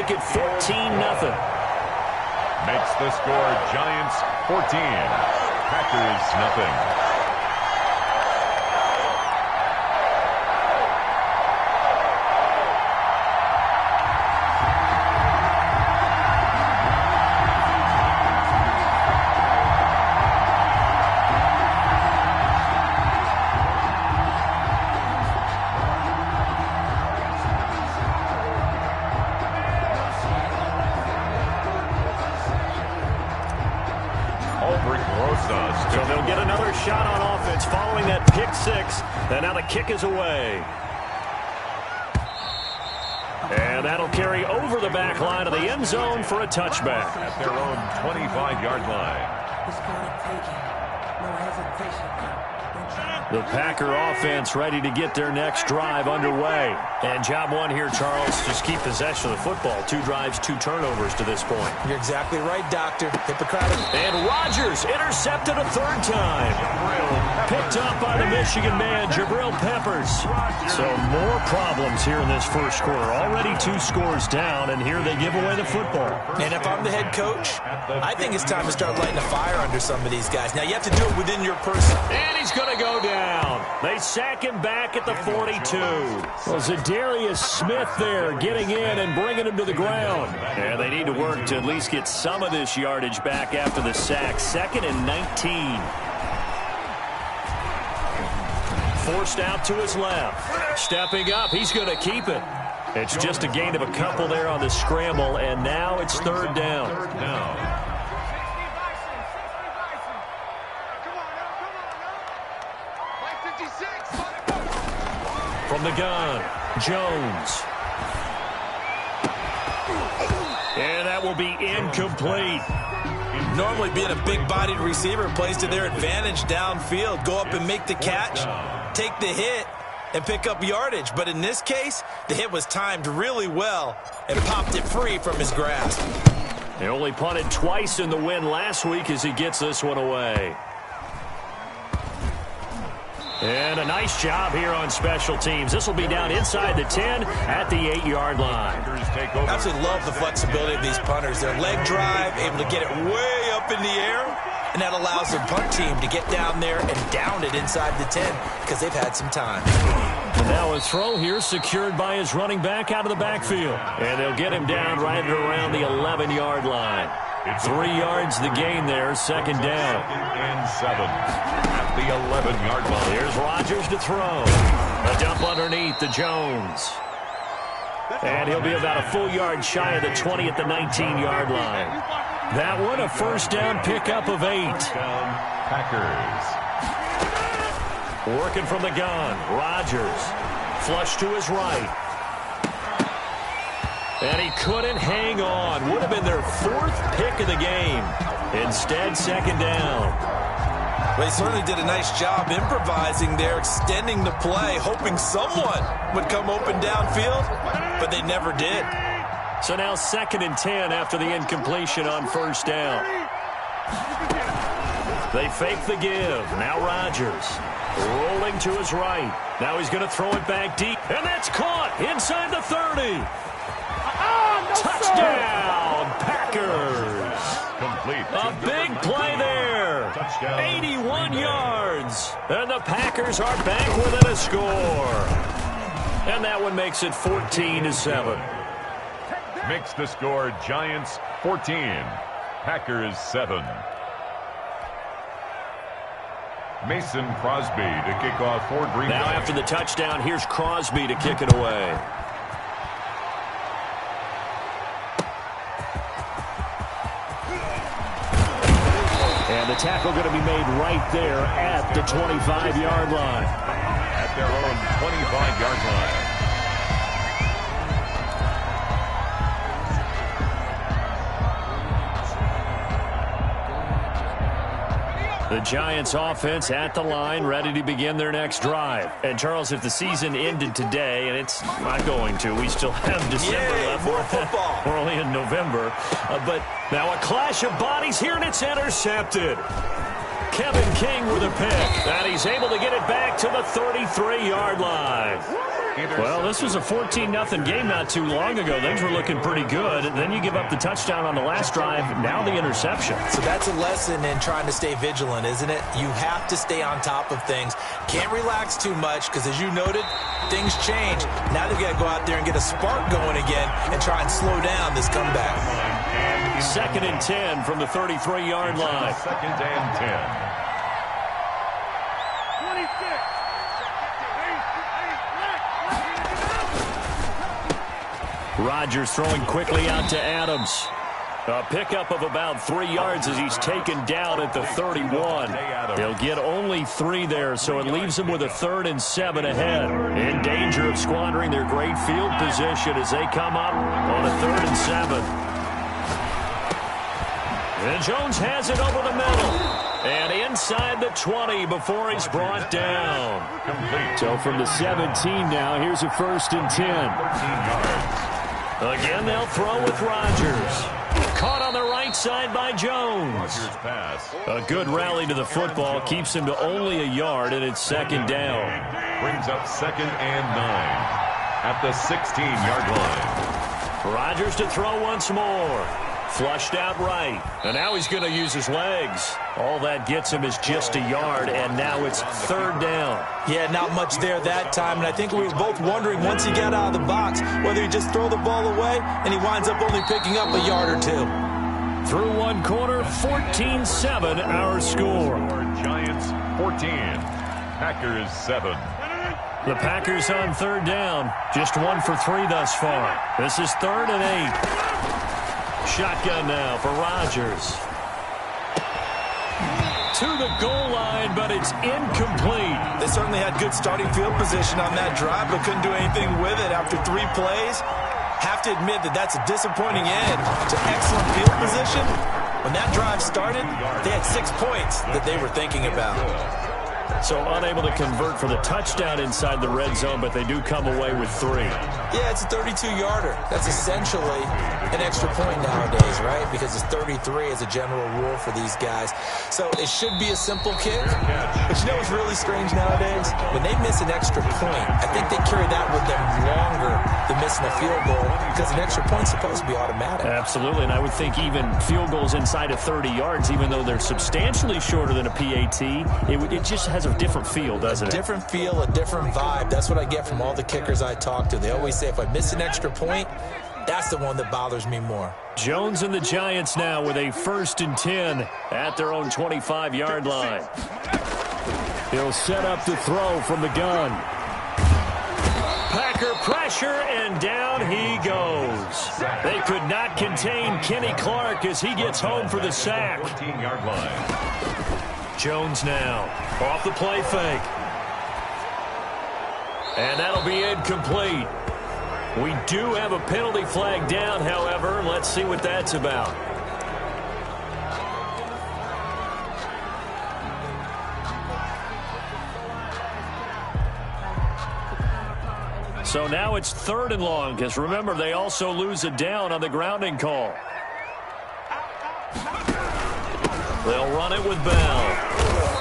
make it 14-0. Makes the score Giants 14, Packers 0. So they'll get another shot on offense following that pick six. And now the kick is away. And that'll carry over the back line of the end zone for a touchback. At their own 25-yard line. The Packer offense ready to get their next drive underway. And job one here, Charles, just keep possession of the football. 2 drives, 2 turnovers to this point. You're exactly right, Doctor. Hippocratic. And Rodgers intercepted a 3rd time. Picked up by the Michigan man, Jabril Peppers. So more problems here in this first quarter. Already 2 scores down, and here they give away the football. And if I'm the head coach, I think it's time to start lighting a fire under some of these guys. Now, you have to do it within your person. And he's going to go down. They sack him back at the 42. Well, Zadarius Smith there getting in and bringing him to the ground. And they need to work to at least get some of this yardage back after the sack. 2nd and 19. Forced out to his left. Stepping up, he's going to keep it. It's just a gain of a couple there on the scramble, and now it's 3rd down. From the gun, Jones. And that will be incomplete. Normally being a big-bodied receiver plays to their advantage downfield. Go up and make the catch, take the hit, and pick up yardage. But in this case, the hit was timed really well and popped it free from his grasp. He only punted twice in the win last week as he gets this one away. And a nice job here on special teams. This will be down inside the 10 at the 8-yard line. Absolutely love the flexibility of these punters. Their leg drive, able to get it way up in the air, and that allows the punt team to get down there and down it inside the 10 because they've had some time. And now a throw here secured by his running back out of the backfield. And they'll get him down right around the 11-yard line. 3 yards the gain there, 2nd down. And 7 at the 11-yard line. Here's Rodgers to throw. A dump underneath to Jones. And he'll be about a full yard shy of the 20 at the 19-yard line. That one a 1st down pickup of 8. Packers. Working from the gun, Rodgers. Flush to his right. And he couldn't hang on. Would have been their 4th pick of the game. Instead, 2nd down. Well, he certainly did a nice job improvising there, extending the play, hoping someone would come open downfield, but they never did. So now 2nd and 10 after the incompletion on 1st down. They fake the give. Now Rodgers rolling to his right. Now he's going to throw it back deep. And that's caught inside the 30. Touchdown, Packers. Complete. A big play there. Touchdown. 81 yards. And the Packers are back within a score. And that one makes it 14-7. Makes the score Giants 14, Packers 7. Mason Crosby to kick off for Green Bay. Now after the touchdown, here's Crosby to kick it away. And the tackle going to be made right there at the 25-yard line. At their own 25-yard line. The Giants offense at the line, ready to begin their next drive. And, Charles, if the season ended today, and it's not going to, we still have December left. More football. We're only in November. But now a clash of bodies here, and it's intercepted. Kevin King with a pick. And he's able to get it back to the 33-yard line. Well, this was a 14-0 game not too long ago. Things were looking pretty good. Then you give up the touchdown on the last drive. Now the interception. So that's a lesson in trying to stay vigilant, isn't it? You have to stay on top of things. Can't relax too much because, as you noted, things change. Now they've got to go out there and get a spark going again and try and slow down this comeback. 2nd and 10 from the 33-yard line. 2nd and 10. Rodgers throwing quickly out to Adams. A pickup of about 3 yards as he's taken down at the 31. He'll get only 3 there, so it leaves him with a 3rd and 7 ahead. In danger of squandering their great field position as they come up on a 3rd and 7. And Jones has it over the middle. And inside the 20 before he's brought down. So from the 17 now, here's a 1st and 10. Again, they'll throw with Rodgers. Caught on the right side by Jones. A good rally to the football keeps him to only a yard, and it's 2nd down. Brings up 2nd and 9 at the 16-yard line. Rodgers to throw once more. Flushed out right. And now he's going to use his legs. All that gets him is just a yard, and now it's 3rd down. Yeah, not much there that time, and I think we were both wondering once he got out of the box whether he'd just throw the ball away, and he winds up only picking up a yard or 2. Through one quarter, 14-7 our score. Giants 14, Packers 7. The Packers on 3rd down. Just 1 for 3 thus far. This is 3rd and 8. Shotgun now for Rodgers. To the goal line, but it's incomplete. They certainly had good starting field position on that drive, but couldn't do anything with it after 3 plays. Have to admit that that's a disappointing end to excellent field position. When that drive started, they had 6 points that they were thinking about. So unable to convert for the touchdown inside the red zone, but they do come away with 3. Yeah, it's a 32-yarder. That's essentially an extra point nowadays, right? Because it's 33 as a general rule for these guys. So it should be a simple kick. But you know what's really strange nowadays? When they miss an extra point, I think they carry that with them longer than missing a field goal because an extra point's supposed to be automatic. Absolutely, and I would think even field goals inside of 30 yards, even though they're substantially shorter than a PAT, it just has a different feel, doesn't it? A different feel, a different vibe. That's what I get from all the kickers I talk to. They always say if I miss an extra point, that's the one that bothers me more. Jones and the Giants now with a 1st and 10 at their own 25-yard line. He'll set up the throw from the gun. Packer pressure, and down he goes. They could not contain Kenny Clark as he gets home for the sack. 14-yard line. Jones now off the play fake. And that'll be incomplete. We do have a penalty flag down, however. Let's see what that's about. So now it's 3rd and long, because remember, they also lose a down on the grounding call. They'll run it with Bell.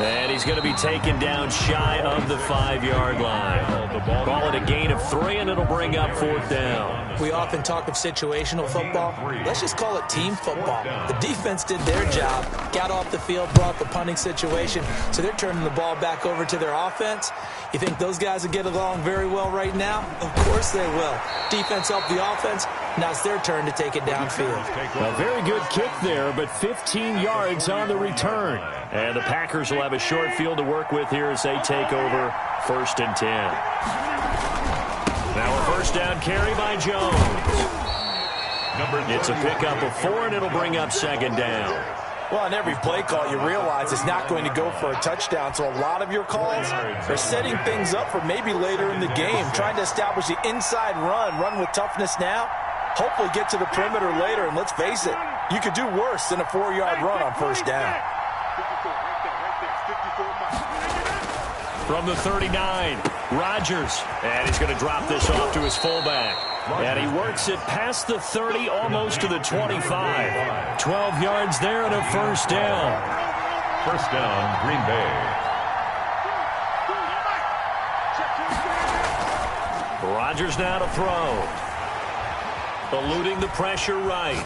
And he's going to be taken down shy of the 5-yard line. Call it a gain of 3, and it'll bring up 4th down. We often talk of situational football. Let's just call it team football. The defense did their job, got off the field, brought the punting situation, so they're turning the ball back over to their offense. You think those guys will get along very well right now? Of course they will. Defense helped the offense. Now it's their turn to take it downfield. A very good kick there, but 15 yards on the return. And the Packers will have a short field to work with here as they take over 1st and 10. Now a 1st down carry by Jones. It's a pickup of 4, and it'll bring up 2nd down. Well, on every play call, you realize it's not going to go for a touchdown. So a lot of your calls are setting things up for maybe later in the game, trying to establish the inside run with toughness now, hopefully get to the perimeter later. And let's face it, you could do worse than a 4-yard run on 1st down. From the 39, Rodgers. And he's going to drop this off to his fullback. And he works it past the 30, almost to the 25. 12 yards there and a 1st down. 1st down, Green Bay. Rodgers now to throw. Eluding the pressure right.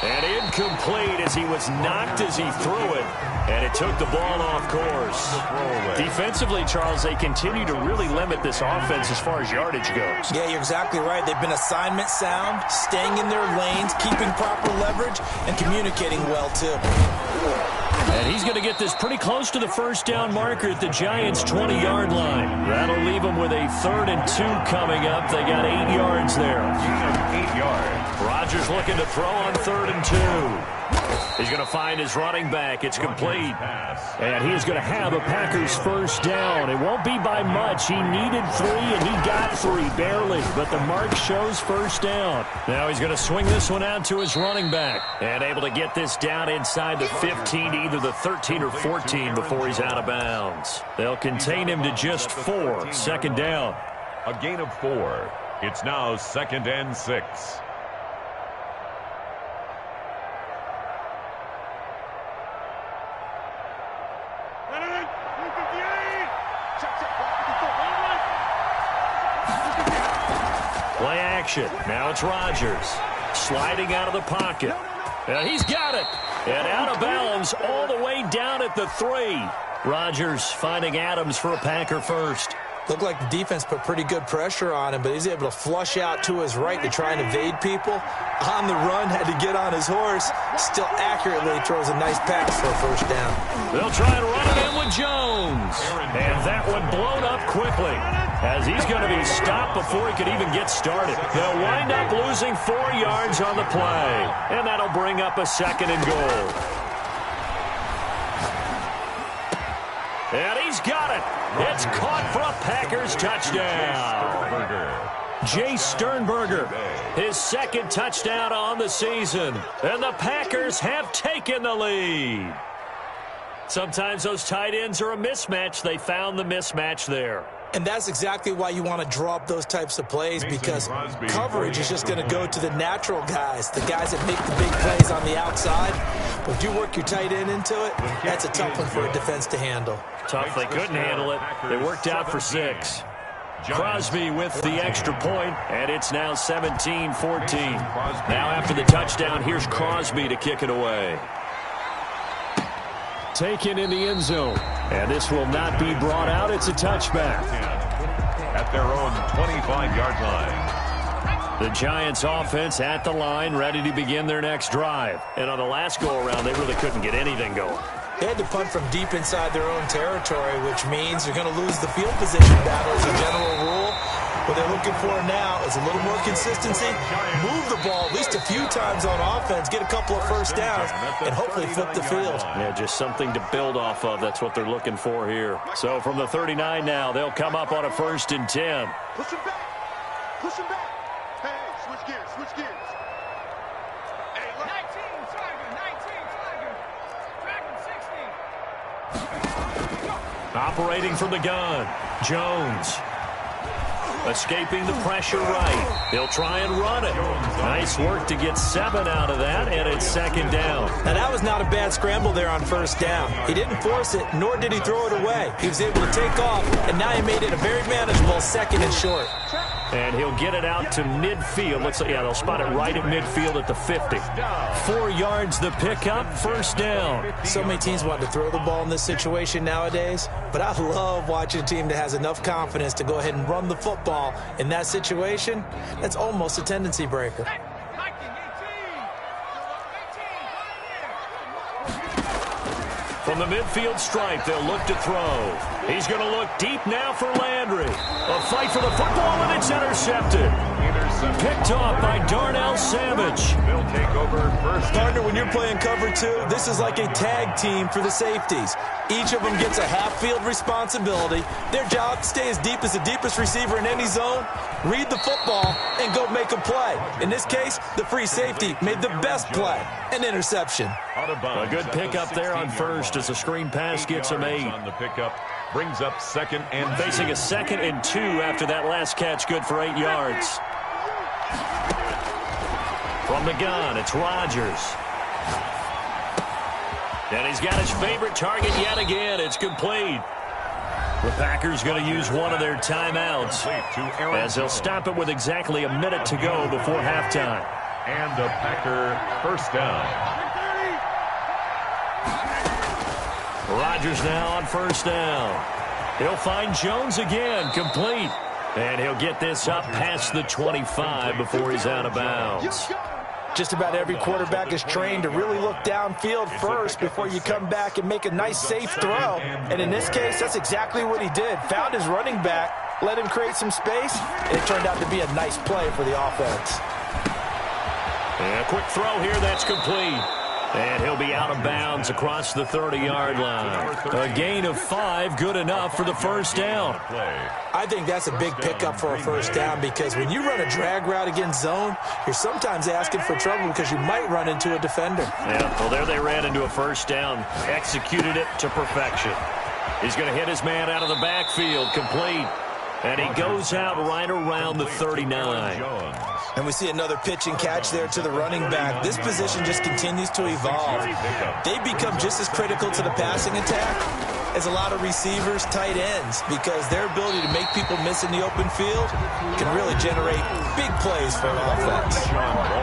And incomplete as he was knocked as he threw it. And it took the ball off course. Defensively, Charles, they continue to really limit this offense as far as yardage goes. Yeah, you're exactly right. They've been assignment sound, staying in their lanes, keeping proper leverage, and communicating well, too. And he's going to get this pretty close to the first down marker at the Giants' 20-yard line. That'll leave them with a 3rd and 2 coming up. They got 8 yards there. 8 yards. Rodgers looking to throw on 3rd and 2. He's going to find his running back. It's complete. And he is going to have a Packers first down. It won't be by much. He needed 3, and he got 3, barely. But the mark shows first down. Now he's going to swing this one out to his running back. And able to get this down inside the 15, either the 13 or 14 before he's out of bounds. They'll contain him to just 4. Second down. A gain of 4. It's now 2nd and 6. Play action. Now it's Rodgers. Sliding out of the pocket. And he's got it. And out of bounds all the way down at the 3. Rodgers finding Adams for a Packer first. Looked like the defense put pretty good pressure on him, but he's able to flush out to his right to try and evade people. On the run, had to get on his horse. Still accurately throws a nice pass for a first down. They'll try and run it in with Jones. And that one blown up quickly, as he's going to be stopped before he could even get started. They'll wind up losing 4 yards on the play. And that'll bring up a 2nd and goal. And he's got it. It's caught for a Packers touchdown. Jay Sternberger, his 2nd touchdown on the season. And the Packers have taken the lead. Sometimes those tight ends are a mismatch. They found the mismatch there. And that's exactly why you want to draw up those types of plays, because coverage is just going to go to the natural guys, the guys that make the big plays on the outside. But if you work your tight end into it, that's a tough one for a defense to handle. Tough. They couldn't handle it. They worked out for 6. Crosby with the extra point, and it's now 17-14. Now after the touchdown, here's Crosby to kick it away. Taken in the end zone. And this will not be brought out. It's a touchback. At their own 25-yard line. The Giants offense at the line, ready to begin their next drive. And on the last go-around, they really couldn't get anything going. They had to punt from deep inside their own territory, which means they're going to lose the field position battle as a general rule. What they're looking for now is a little more consistency, move the ball at least a few times on offense, get a couple of first downs, and hopefully flip the field. Yeah, just something to build off of. That's what they're looking for here. So from the 39 now, they'll come up on a 1st and 10. Push him back. Push him back. Hey, switch gears, switch gears. Hey, 19, Tiger, 19, Tiger. Dragon 60. Operating from the gun, Jones. Escaping the pressure right. They'll try and run it. Nice work to get 7 out of that, and it's 2nd down. Now, that was not a bad scramble there on first down. He didn't force it, nor did he throw it away. He was able to take off, and now he made it a very manageable 2nd and short. And he'll get it out to midfield. Looks like, yeah, they'll spot it right at midfield at the 50. 4 yards the pickup, first down. So many teams want to throw the ball in this situation nowadays, but I love watching a team that has enough confidence to go ahead and run the football in that situation. That's almost a tendency breaker. From the midfield stripe, they'll look to throw. He's going to look deep now for Landry. A fight for the football, and it's intercepted. Picked off by Darnell Savage. They'll take over first. Partner, when you're playing cover 2, this is like a tag team for the safeties. Each of them gets a half-field responsibility. Their job, stay as deep as the deepest receiver in any zone, read the football, and go make a play. In this case, the free safety made the best play, an interception. A good pickup there on first as the screen pass gets him 8. On the pickup brings up 2nd and facing a 2nd and 2 after that last catch, good for 8 yards. From the gun, it's Rodgers. And he's got his favorite target yet again. It's complete. The Packers going to use one of their timeouts as they'll stop it with exactly a minute to go before halftime. And a Packer first down. Rodgers now on first down. He'll find Jones again, complete. And he'll get this up past the 25 before he's out of bounds. Just about every quarterback is trained to really look downfield first before you come back and make a nice, safe throw. And in this case, that's exactly what he did. Found his running back, let him create some space, and it turned out to be a nice play for the offense. And a quick throw here, that's complete. And he'll be out of bounds across the 30-yard line. A gain of 5, good enough for the first down. I think that's a big pickup for a first down because when you run a drag route against zone, you're sometimes asking for trouble because you might run into a defender. Yeah, well, there they ran into a first down, executed it to perfection. He's going to hit his man out of the backfield, complete. And he goes out right around the 39. And we see another pitch and catch there to the running back. This position just continues to evolve. They become just as critical to the passing attack as a lot of receivers, tight ends, because their ability to make people miss in the open field can really generate big plays for an offense.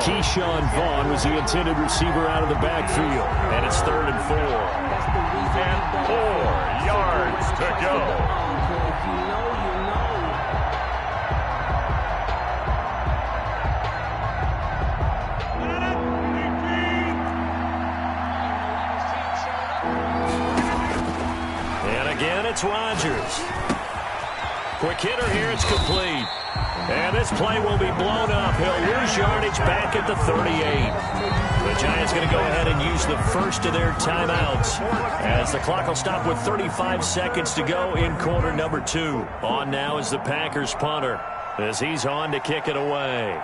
Keyshawn Vaughn was the intended receiver out of the backfield, and it's 3rd and 4. And 4 yards to go. Again, it's Rodgers. Quick hitter here, it's complete. And this play will be blown up. He'll lose yardage back at the 38. The Giants going to go ahead and use the first of their timeouts as the clock will stop with 35 seconds to go in quarter number 2. On now is the Packers punter as he's on to kick it away.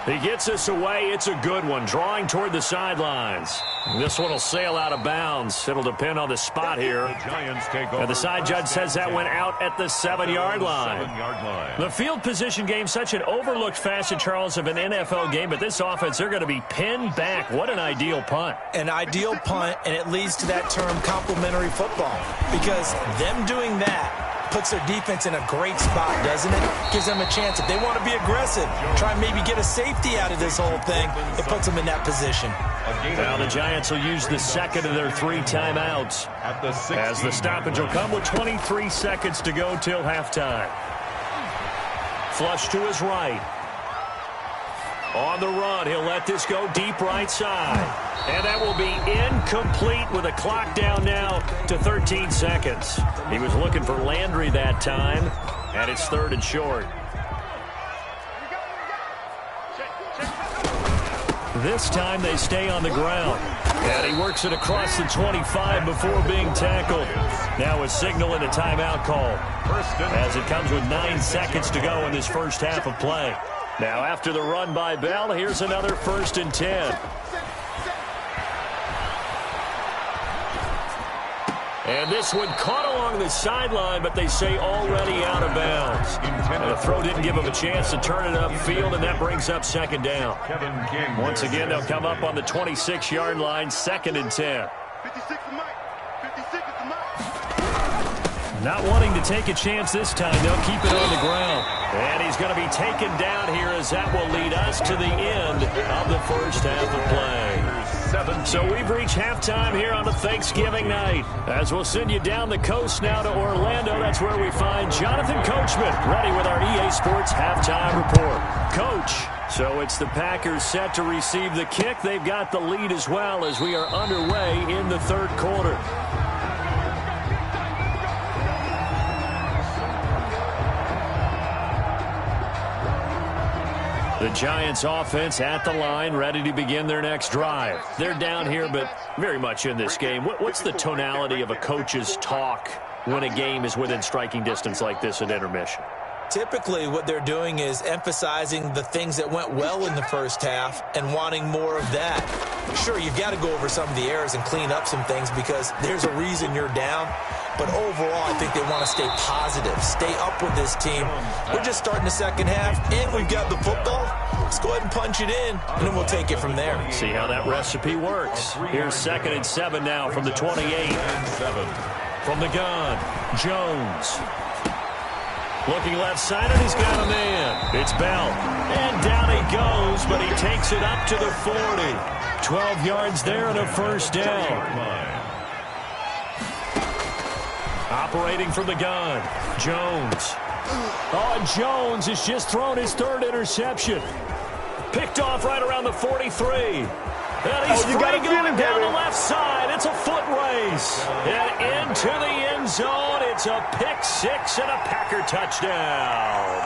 He gets us away. It's a good one, drawing toward the sidelines. This one will sail out of bounds. It'll depend on the spot here. And the side judge says that went out at the 7-yard line. The field position game, such an overlooked facet, Charles, of an NFL game, but this offense, they're going to be pinned back. What an ideal punt. An ideal punt, and it leads to that term complementary football, because them doing that puts their defense in a great spot, doesn't it? Gives them a chance. If they want to be aggressive, try and maybe get a safety out of this whole thing, it puts them in that position. Now the Giants will use the second of their 3 timeouts as the stoppage will come with 23 seconds to go till halftime. Flush to his right. On the run, he'll let this go deep right side. And that will be incomplete with a clock down now to 13 seconds. He was looking for Landry that time, and it's 3rd and short. This time they stay on the ground. And he works it across the 25 before being tackled. Now a signal and a timeout call as it comes with 9 seconds to go in this first half of play. Now after the run by Bell, here's another 1st and 10. And this one caught along the sideline, but they say already out of bounds. And the throw didn't give him a chance to turn it upfield, and that brings up 2nd down. Once again, they'll come up on the 26-yard line, 2nd and 10. Not wanting to take a chance this time, they'll keep it on the ground. And he's going to be taken down here as that will lead us to the end of the first half of play. So we've reached halftime here on a Thanksgiving night. As we'll send you down the coast now to Orlando, that's where we find Jonathan Coachman ready with our EA Sports halftime report. Coach, so it's the Packers set to receive the kick. They've got the lead as well as we are underway in the 3rd quarter. The Giants offense at the line, ready to begin their next drive. They're down here, but very much in this game. What's the tonality of a coach's talk when a game is within striking distance like this at intermission? Typically, what they're doing is emphasizing the things that went well in the first half and wanting more of that. Sure, you've got to go over some of the errors and clean up some things because there's a reason you're down. but overall, I think they want to stay positive, stay up with this team. We're just starting the second half, and we've got the football. Let's go ahead and punch it in, and then we'll take it from there. See how that recipe works. Here's 2nd and 7 now from the 28. From the gun, Jones. Looking left side, and he's got a man. It's Bell. And down he goes, but he takes it up to the 40. 12 yards there and a first down. Operating from the gun, Jones. Oh, and Jones has just thrown his 3rd interception. Picked off right around the 43. And he's free going down the left side. It's a foot race. And into the end zone. It's a pick 6 and a Packer touchdown.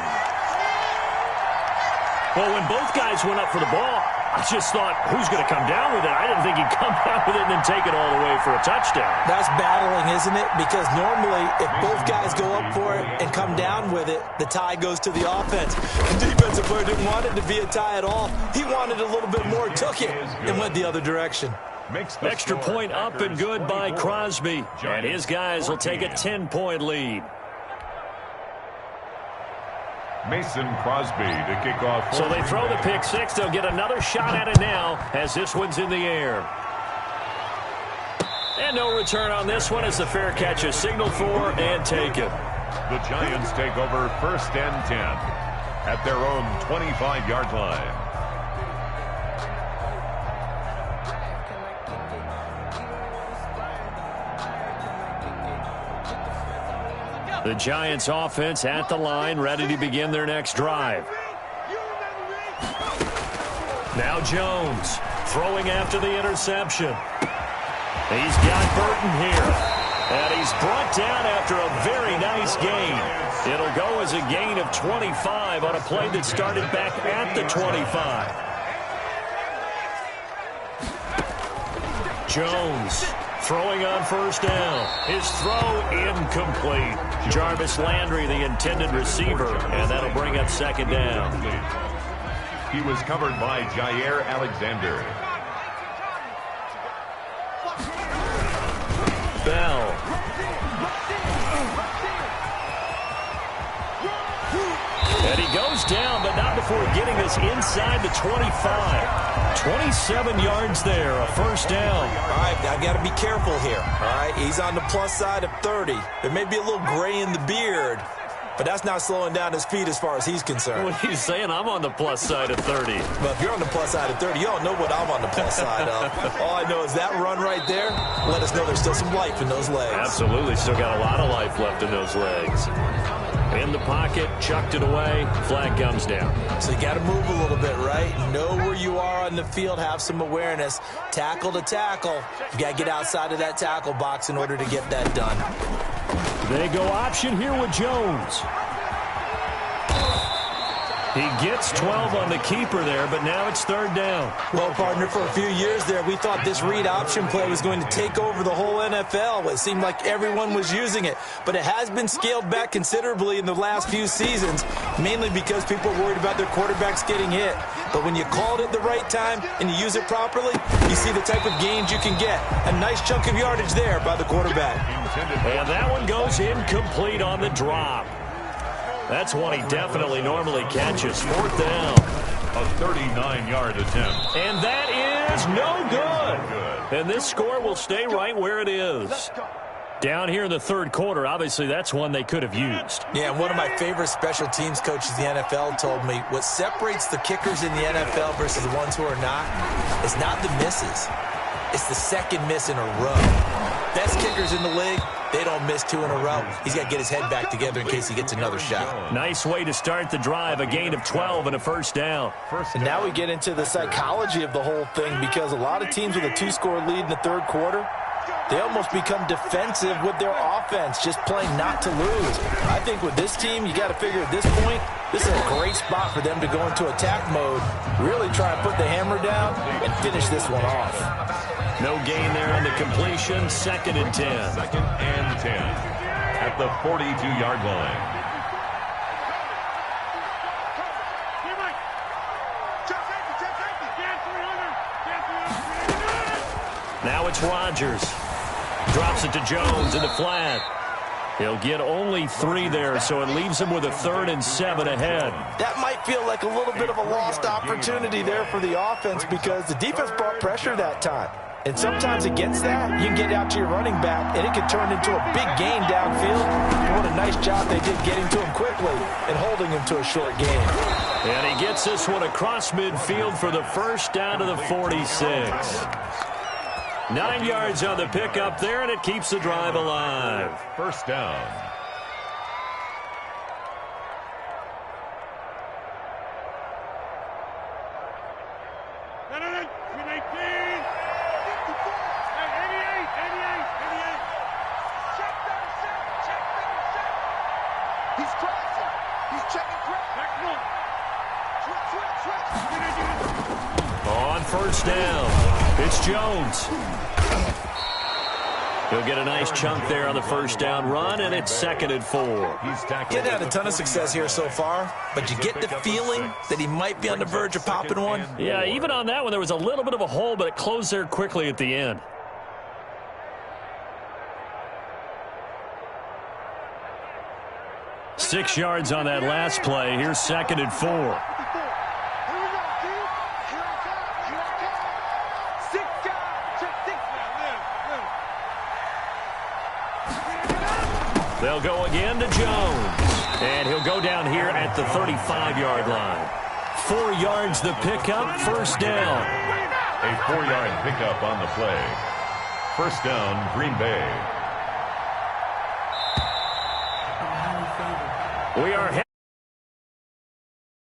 Well, when both guys went up for the ball, I just thought, who's going to come down with it? I didn't think he'd come down with it and then take it all the way for a touchdown. That's battling, isn't it? Because normally, if both guys go up for it and come down with it, the tie goes to the offense. The defensive player didn't want it to be a tie at all. He wanted a little bit more, took it, and went the other direction. Extra point up and good by Crosby. And his guys will take a 10-point lead. Mason Crosby to kick off. So they throw the pick 6. They'll get another shot at it now as this one's in the air. And no return on this one as the fair catch is signaled for and taken. The Giants take over 1st and 10 at their own 25-yard line. The Giants offense at the line, ready to begin their next drive. Now Jones throwing after the interception. He's got Burton here. And he's brought down after a very nice gain. It'll go as a gain of 25 on a play that started back at the 25. Jones throwing on first down. His throw incomplete. Jarvis Landry, the intended receiver, and that'll bring up 2nd down. He was covered by Jair Alexander. Bell. And he goes down, but not before getting us inside the 25. 27 yards there, a first down. All right, I've got to be careful here. All right, he's on the plus side of 30. There may be a little gray in the beard, but that's not slowing down his feet as far as he's concerned. What are you saying? I'm on the plus side of 30. But if you're on the plus side of 30, you don't know what I'm on the plus side of. All I know is that run right there let us know there's still some life in those legs. Absolutely, still got a lot of life left in those legs. In the pocket, chucked it away, flag comes down. So you got to move a little bit, right? Know where you are on the field, have some awareness. Tackle to tackle. You got to get outside of that tackle box in order to get that done. They go option here with Jones. He gets 12 on the keeper there, but now it's 3rd down. Well, partner, for a few years there, we thought this read option play was going to take over the whole NFL. It seemed like everyone was using it, but it has been scaled back considerably in the last few seasons, mainly because people are worried about their quarterbacks getting hit. But when you call it at the right time and you use it properly, you see the type of gains you can get. A nice chunk of yardage there by the quarterback. And that one goes incomplete on the drop. That's one he definitely normally catches. 4th down. A 39-yard attempt. And that is no good. And this score will stay right where it is. Down here in the 3rd quarter, obviously that's one they could have used. Yeah, and one of my favorite special teams coaches in the NFL told me what separates the kickers in the NFL versus the ones who are not is not the misses. It's the second miss in a row. Best kickers in the league, they don't miss 2 in a row. He's got to get his head back together in case he gets another shot. Nice way to start the drive, a gain of 12 and a first down. And now we get into the psychology of the whole thing because a lot of teams with a 2-score lead in the 3rd quarter, they almost become defensive with their offense, just playing not to lose. I think with this team, you got to figure at this point, this is a great spot for them to go into attack mode, really try and put the hammer down and finish this one off. No gain there on the completion, 2nd and 10. 2nd and 10 at the 42-yard line. Now it's Rodgers. Drops it to Jones in the flat. He'll get only 3 there, so it leaves him with a 3rd and 7 ahead. That might feel like a little bit of a lost opportunity there for the offense because the defense brought pressure that time. And sometimes against that, you can get out to your running back, and it can turn into a big gain downfield. What a nice job they did getting to him quickly and holding him to a short gain. And he gets this one across midfield for the first down to the 46. 9 yards on the pickup there, and it keeps the drive alive. First down. He's crossing. He's checking crap. Switch. On first down, it's Jones. He'll get a nice chunk there on the first down run, and it's 2nd and 4. Getting had a ton of success here so far, but you get the feeling that he might be on the verge of popping one. Yeah, even on that one, there was a little bit of a hole, but it closed there quickly at the end. Six yards on that last play. Here's 2nd and 4. They'll go again to Jones. And he'll go down here at the 35-yard line. 4 yards the pickup, first down. A 4-yard pickup on the play. First down, Green Bay. We are